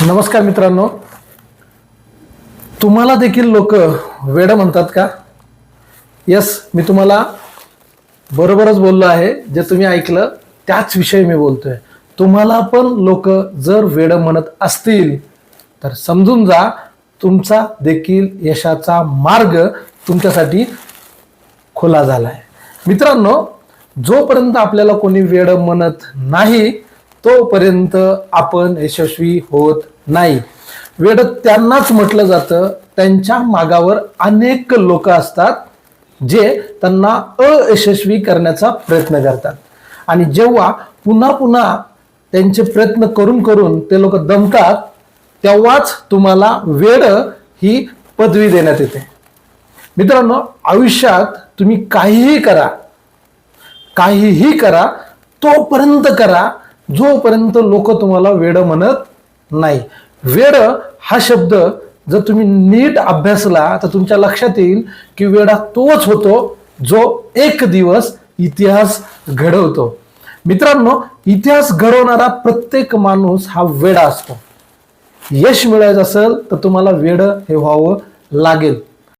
नमस्कार मित्रांनो, तुम्हाला देखील लोक वेड म्हणतात का? यस, मी तुम्हाला बरोबरच बोललो आहे. जे तुम्ही ऐकलं त्याच विषयी मी बोलतोय. तुम्हाला पण लोक जर वेड म्हणत असतील तर समजून जा, तुमचा देखील यशाचा मार्ग तुमच्यासाठी खुला झालाय. मित्रांनो, जोपर्यंत आपल्याला कोणी वेड म्हणत नाही तोपर्यंत आपण यशस्वी होत नाही. वेड त्यांनाच म्हटलं जातं त्यांच्या मागावर अनेक लोक असतात जे त्यांना अयशस्वी करण्याचा प्रयत्न करतात. आणि जेव्हा पुन्हा पुन्हा त्यांचे प्रयत्न करून करून ते लोक दमतात, तेव्हाच तुम्हाला वेड ही पदवी देण्यात येते. मित्रांनो, आयुष्यात तुम्ही काहीही करा तोपर्यंत करा जोपर्यंत लोक तुम्हाला वेड म्हणत नाही. वेड हा शब्द जर तुम्ही नीट अभ्यासला तर तुमच्या लक्षात येईल की वेडा तोच होतो जो एक दिवस इतिहास घडवतो. मित्रांनो, इतिहास घडवणारा प्रत्येक माणूस हा वेडा असतो. यश मिळवायचं असेल तर तुम्हाला वेड हे व्हावं लागेल.